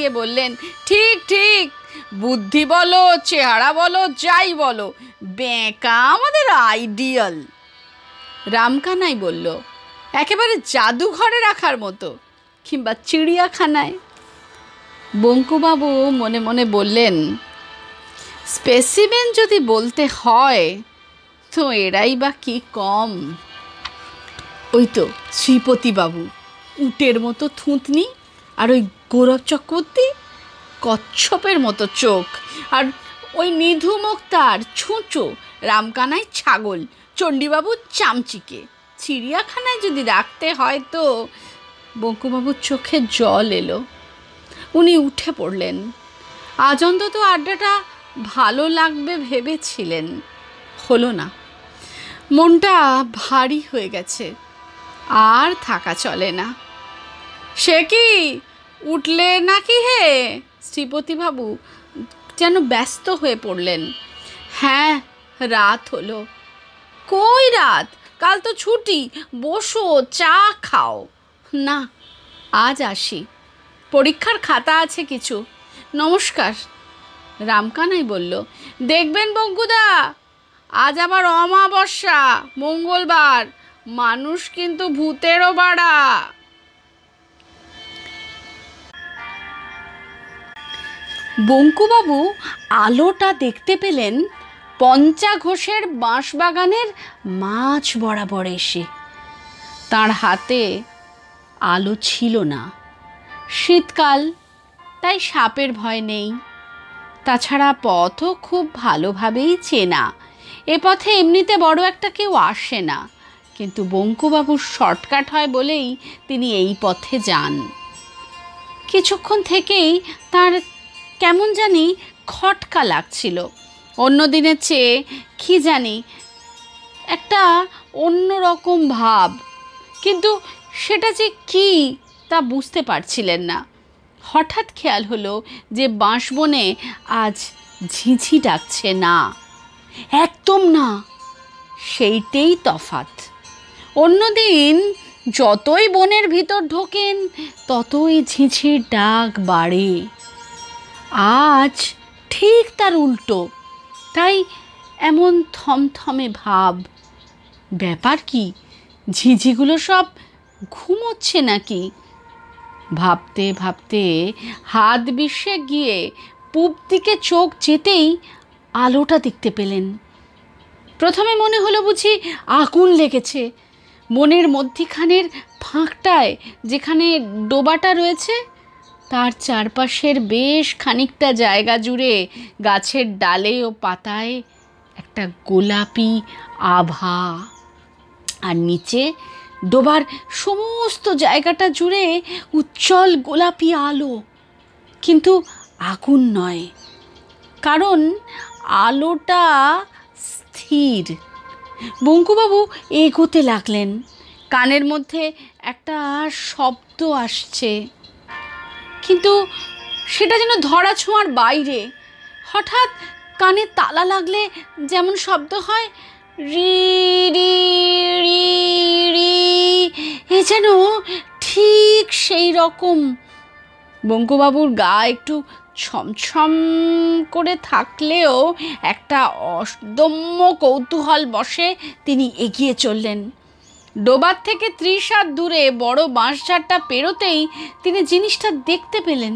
দিয়ে বললেন, ঠিক ঠিক, বুদ্ধি বলো, চেহারা বলো, যাই বলো, বেঁকা আমাদের আইডিয়াল। রামকানাই বলল, একেবারে জাদুঘরে রাখার মতো, কিংবা চিড়িয়াখানায়। বঙ্কুবাবু মনে মনে বললেন, স্পেসিমেন যদি বলতে হয় তো এরাই বা কি কম। ওই তো শ্রীপতিবাবু, উটের মতো থুতনি, আর ওই গৌরব চক্রবর্তী কচ্ছপের মতো চোখ, আর ওই নিধু মুক্তার ছুঁচো, রামকানাই ছাগল, চণ্ডীবাবু চামচিকে। চিড়িয়াখানায় যদি রাখতে হয় তো। বঙ্কুবাবুর চোখে জল এলো। উনি উঠে পড়লেন। আজ অন্তত আড্ডাটা ভালো লাগবে ভেবেছিলেন, হলো না। মনটা ভারী হয়ে গেছে, আর থাকা চলে না। সে কি, উঠলে নাকি হে? শ্রীপতিবাবু যেন ব্যস্ত হয়ে পড়লেন। হ্যাঁ, রাত হলো। কই রাত? কাল তো ছুটি, বসো, চা খাও। না, আজ আসি, পরীক্ষার খাতা আছে কিছু। নমস্কার। রামকানাই বলল, দেখবেন বঙ্কুদা, আজ আবার অমাবস্যা, মঙ্গলবার, মানুষ কিন্তু ভূতেরও বাড়া। বঙ্কুবাবু আলোটা দেখতে পেলেন পঞ্চাঘোষের বাঁশবাগানের মাঝ বরাবর এসে। তার হাতে আলো ছিল না। শীতকাল, তাই সাপের ভয় নেই। তাছাড়া পথও খুব ভালোভাবেই চেনা। এ পথে এমনিতে বড় একটা কেউ আসে না, কিন্তু বঙ্কুবাবুর শর্টকাট হয় বলেই তিনি এই পথে যান। কিছুক্ষণ থেকেই তার কেমন জানি খটকা লাগছিল। অন্য দিনের চেয়ে কি জানি একটা অন্যরকম ভাব, কিন্তু সেটা যে কি তা বুঝতে পারছিলেন না। হঠাৎ খেয়াল হলো যে বাঁশবনে আজ ঝিঁঝি ডাকছে না, একদম না। সেইটাই তফাৎ। অন্যদিন যতই বনের ভিতর ঢোকেন ততই ঝিঁঝির ডাক বাড়ে, আজ ঠিক তার উল্টো। তাই এমন থমথমে ভাব। ব্যাপার কি, ঝিঁঝিগুলো সব ঘুমোচ্ছে নাকি? ভাবতে ভাবতে হাত বিশ্বে গিয়ে পূব দিকে চোখ যেতেই আলোটা দেখতে পেলেন। প্রথমে মনে হলো বুঝি আগুন লেগেছে। মনের মধ্যিখানের ফাঁকটায় যেখানে ডোবাটা রয়েছে, তার চারপাশের বেশ খানিকটা জায়গা জুড়ে গাছের ডালে ও পাতায় একটা গোলাপি আভা, আর নিচে ডোবার সমস্ত জায়গাটা জুড়ে উজ্জ্বল গোলাপি আলো, কিন্তু আগুন নয়, কারণ আলোটা স্থির। বঙ্কুবাবু এগোতে লাগলেন। কানের মধ্যে একটা শব্দ আসছে, কিন্তু সেটা যেন ধরা ছোঁয়ার বাইরে। হঠাৎ কানে তালা লাগলে যেমন শব্দ হয়, রি রি রি রি, এ যেন ঠিক সেই রকম। বঙ্কুবাবুর গা একটু ছমছম করে থাকলেও একটা অদম্য কৌতূহল বশে তিনি এগিয়ে চললেন। ডোবার থেকে 30 হাত দূরে বড় বাঁশঝাড়টা পেরোতেই তিনি জিনিসটা দেখতে পেলেন।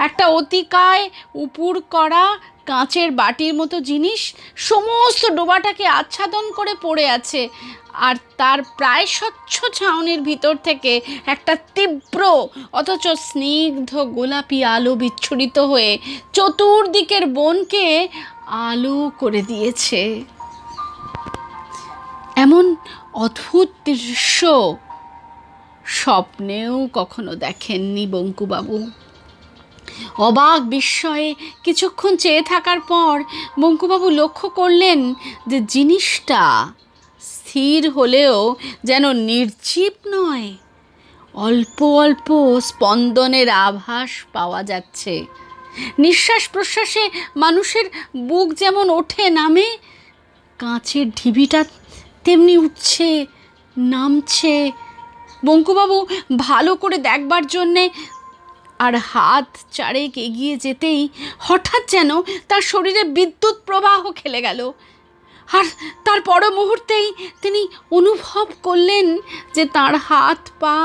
একটা অতিকায় উপুর করা কাঁচের বাটির মতো জিনিস সমস্ত ডোবাটাকে আচ্ছাদন করে পড়ে আছে, আর তার প্রায় স্বচ্ছ ছাউনির ভিতর থেকে একটা তীব্র অথচ স্নিগ্ধ গোলাপি আলো বিচ্ছুরিত হয়ে চতুর্দিকের বনকে আলো করে দিয়েছে। এমন অদ্ভুত দৃশ্য স্বপ্নেও কখনো দেখেননি বঙ্কুবাবু। অবাক বিস্ময়ে কিছুক্ষণ চেয়ে থাকার পর বঙ্কুবাবু লক্ষ্য করলেন যে জিনিসটা স্থির হলেও যেন নির্জীব নয়, অল্প অল্প স্পন্দনের আভাস পাওয়া যাচ্ছে। নিঃশ্বাস প্রশ্বাসে মানুষের বুক যেমন ওঠে নামে, কাঁচের ঢিবিটা তেমনি উঠছে নামছে। বঙ্কুবাবু ভালো করে দেখবার জন্যে আর হাত চারেক এগিয়ে যেতেই হঠাৎ যেন তার শরীরে বিদ্যুৎ প্রবাহ খেলে গেল। আর তার পর মুহূর্তেই তিনি অনুভব করলেন যে তার হাত পা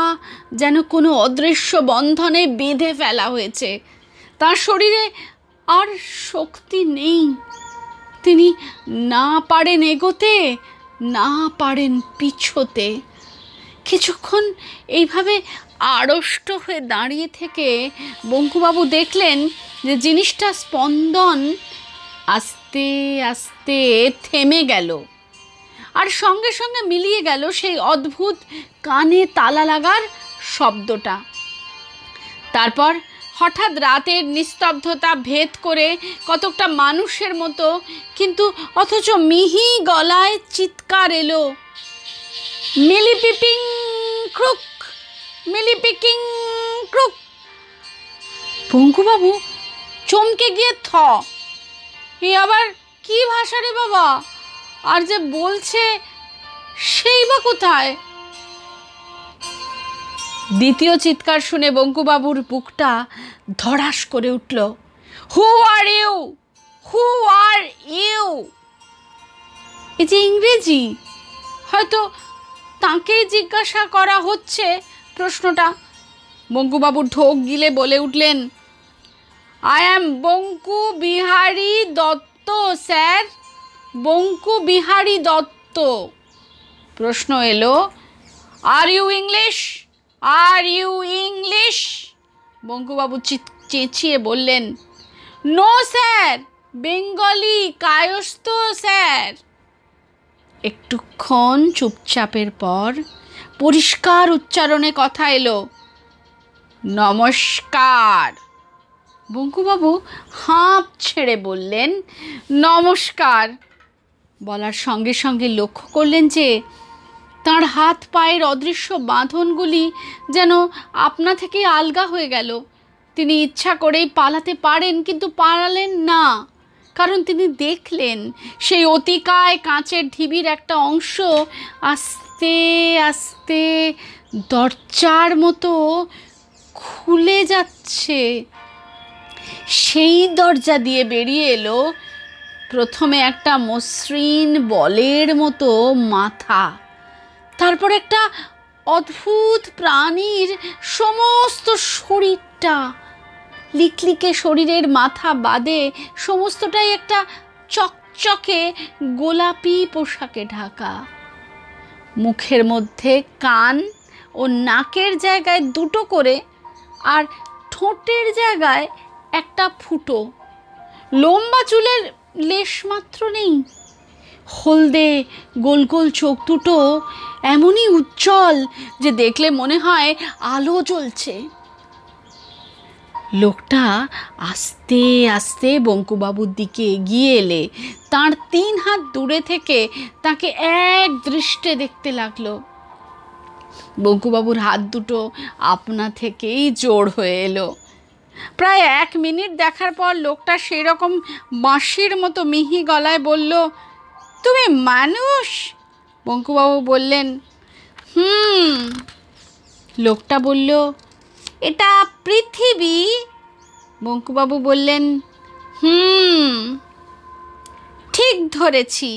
যেন কোনো অদৃশ্য বন্ধনে বেঁধে ফেলা হয়েছে। তার শরীরে আর শক্তি নেই। তিনি না পারেন এগোতে, না পারেন পিছোতে। কিছুক্ষণ এইভাবে আড়ষ্ট হয়ে দাঁড়িয়ে থেকে বঙ্কুবাবু দেখলেন যে জিনিসটা স্পন্দন আস্তে আস্তে থেমে গেল, আর সঙ্গে সঙ্গে মিলিয়ে গেল সেই অদ্ভুত কানে তালা লাগার শব্দটা। তারপর হঠাৎ রাতের নিস্তব্ধতা ভেদ করে কতকটা মানুষের মতো কিন্তু অথচ মিহি গলায় চিৎকার এলো, মিলিপিপিং ক্রুক, মিলিপিকিং ক্রুক। বঙ্কুবাবু চমকে গিয়ে এ আবার কি ভাষা রে বাবা, আর যে বলছে সেই বা কোথায়? দ্বিতীয় চিৎকার শুনে বঙ্কুবাবুর বুকটা ধড়াস করে উঠল। Who are you, who are you? এই যে ইংরেজি, হয়তো তাকেই জিজ্ঞাসা করা হচ্ছে প্রশ্নটা। বঙ্কুবাবু ঢোক গিলে বলে উঠলেন, I am Banku Bihari Dutta sir, Banku Bihari Dutta. প্রশ্ন এলো, are you English, are you English? বঙ্কুবাবু চেঁচিয়ে বললেন, no sir, Bengali Kayastha sir. একটুক্ষণ চুপচাপের পর পরিষ্কার উচ্চারণে কথা এলো, নমস্কার। বঙ্কুবাবু হাঁপ ছেড়ে বললেন, নমস্কার। বলার সঙ্গে সঙ্গে লক্ষ্য করলেন যে তার হাত পায়ের অদৃশ্য বাঁধনগুলি যেন আপনা থেকেই আলগা হয়ে গেল। তিনি ইচ্ছা করেই পালাতে পারেন, কিন্তু পালালেন না, কারণ তিনি দেখলেন সেই অতিকায় কাঁচের ঢিবির একটা অংশ আস্তে আস্তে দরজার মতো খুলে যাচ্ছে। সেই দরজা দিয়ে বেরিয়ে এলো প্রথমে একটা মসৃণ বলের মতো মাথা, তারপর একটা অদ্ভুত প্রাণীর সমস্ত শরীরটা, লিকলিকে শরীরের মাথা বাদে সমস্তটাই একটা চকচকে গোলাপি পোশাকে ঢাকা। মুখের মধ্যে কান ও নাকের জায়গায় দুটো করে, আর ঠোঁটের জায়গায় একটা ফুটো। লম্বা চুলের লেশমাত্র নেই। হলদে গোল গোল চোখ দুটো এমনই উজ্জ্বল যে দেখলে মনে হয় আলো জ্বলছে। লোকটা আস্তে আস্তে বঙ্কুবাবুর দিকে এগিয়ে এলে তার 3 হাত দূরে থেকে তাকে এক দৃষ্টে দেখতে লাগলো। বঙ্কুবাবুর হাত দুটো আপনা থেকেই জোড় হয়ে এলো। প্রায় 1 মিনিট দেখার পর লোকটা সেই রকম বাঁশির মতো মিহি গলায় বলল, তুমি মানুষ? বঙ্কুবাবু বললেন, লোকটা বলল, এটা পৃথিবী? বঙ্কুবাবু বললেন, ঠিক ধরেছি,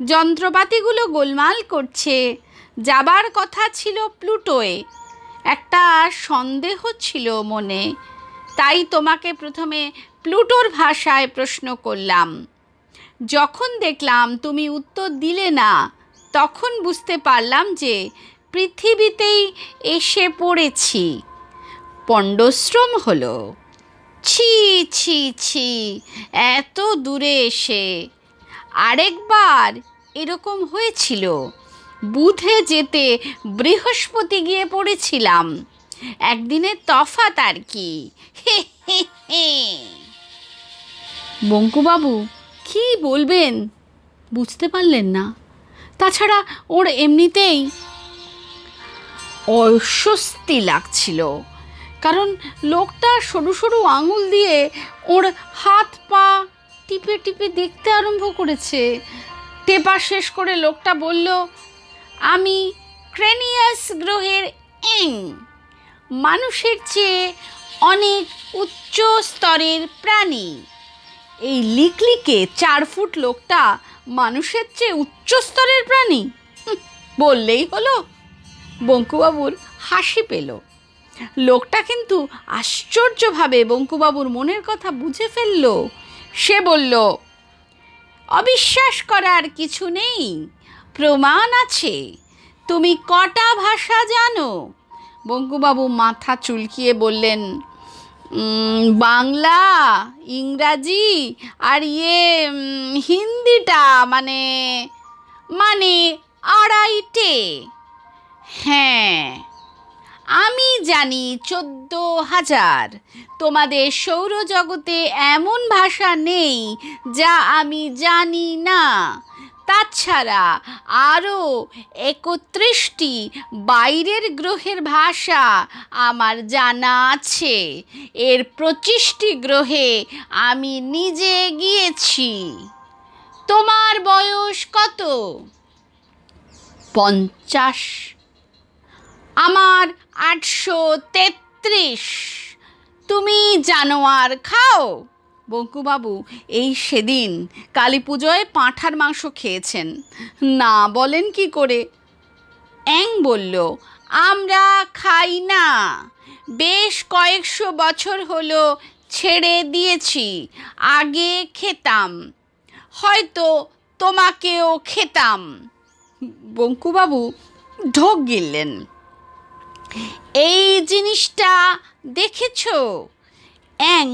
যন্ত্রপাতিগুলো গোলমাল করছে। যাবার কথা ছিল প্লুটোয়, একটা সন্দেহ ছিল মনে, তাই তোমাকে প্রথমে প্লুটোর ভাষায় প্রশ্ন করলাম। যখন দেখলাম তুমি উত্তর দিলে না, তখন বুঝতে পারলাম যে পৃথিবীতেই এসে পড়েছি। পণ্ডশ্রম হলো। ছি ছি ছি, এত দূরে এসে। আরেকবার এরকম হয়েছিল, বুধে যেতে বৃহস্পতি গিয়ে পড়েছিলাম। একদিনের তফাৎ আর কি। হে হে হে। বঙ্কুবাবু কি বলবেন বুঝতে পারলেন না। তাছাড়া ওর এমনিতেই অস্বস্তি লাগছিল, কারণ লোকটা সরু সরু আঙুল দিয়ে ওর হাত পা টিপে টিপে দেখতে আরম্ভ করেছে। টেপা শেষ করে লোকটা বলল, আমি ক্রেনিয়াস গ্রহের মানুষের চেয়ে অনেক উচ্চ স্তরের প্রাণী। এই লিকলিকে 4 ফুট লোকটা মানুষের চেয়ে উচ্চ স্তরের প্রাণী? বললেই হলো। বঙ্কুবাবুর হাসি পেল। লোকটা কিন্তু আশ্চর্যভাবে বঙ্কুবাবুর মনের কথা বুঝে ফেলল। সে বলল, অবিশ্বাস করার কিছু নেই, প্রমাণ আছে। তুমি কটা ভাষা জানো? বঙ্কুবাবু মাথা চুলকিয়ে বললেন, বাংলা, ইংরাজি আর হিন্দিটা মানে মানে 2.5টে। হ্যাঁ, আমি জানি 14,000। তোমাদের সৌরজগতে এমন ভাষা নেই যা আমি জানি না। তাছাড়া আরও 31টি বাইরের গ্রহের ভাষা আমার জানা আছে। এর 25টি গ্রহে আমি নিজে গিয়েছি। তোমার বয়স কত? 50। আমার 833। তুমি জানোয়ার খাও? বঙ্কুবাবু এই সেদিন কালী পুজোয় পাঁঠার মাংস খেয়েছেন, না বলেন কি করে? অ্যাং বলল, আমরা খাই না। বেশ কয়েকশো বছর হলো ছেড়ে দিয়েছি। আগে খেতাম, হয়তো তোমাকেও খেতাম। বঙ্কুবাবু ঢোক গিললেন। এই জিনিসটা দেখেছো? অ্যাং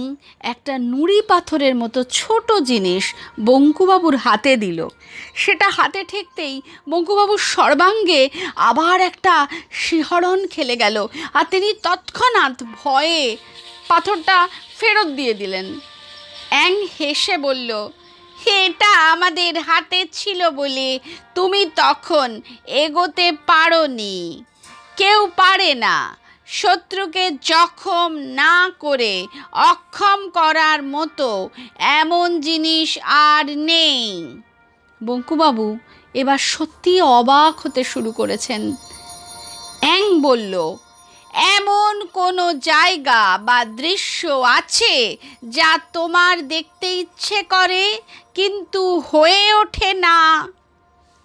একটা নুড়ি পাথরের মতো ছোট জিনিস বঙ্কুবাবুর হাতে দিল। সেটা হাতে ঠেকতেই বঙ্কুবাবুর সর্বাঙ্গে আবার একটা শিহরণ খেলে গেল, আর তিনি তৎক্ষণাৎ ভয়ে পাথরটা ফেরত দিয়ে দিলেন। অ্যাং হেসে বলল, এটা আমাদের হাতে ছিল বলে তুমি তখন এগোতে পারোনি। কেউ পারে না। শত্রুকে জখম না করে অক্ষম করার মতো এমন জিনিস আর নেই। বঙ্কুবাবু এবার সত্যি অবাক হতে শুরু করেছেন। অ্যাং বলল, এমন কোনো জায়গা বা দৃশ্য আছে যা তোমার দেখতে ইচ্ছে করে কিন্তু হয়ে ওঠে না?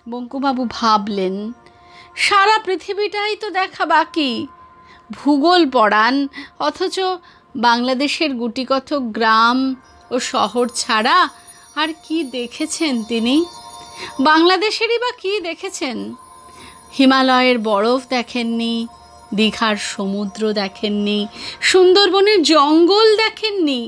বঙ্কুবাবু ভাবলেন, সারা পৃথিবীটাই তো দেখা বাকি। ভূগোল পড়ান, অথচ বাংলাদেশের গুটিকতক গ্রাম ও শহর ছাড়া আর কি দেখেছেন তিনি? বাংলাদেশেরই বা কি দেখেছেন? হিমালয়ের বরফ দেখেননি, দীঘার সমুদ্র দেখেননি, সুন্দরবনের জঙ্গল দেখেননি।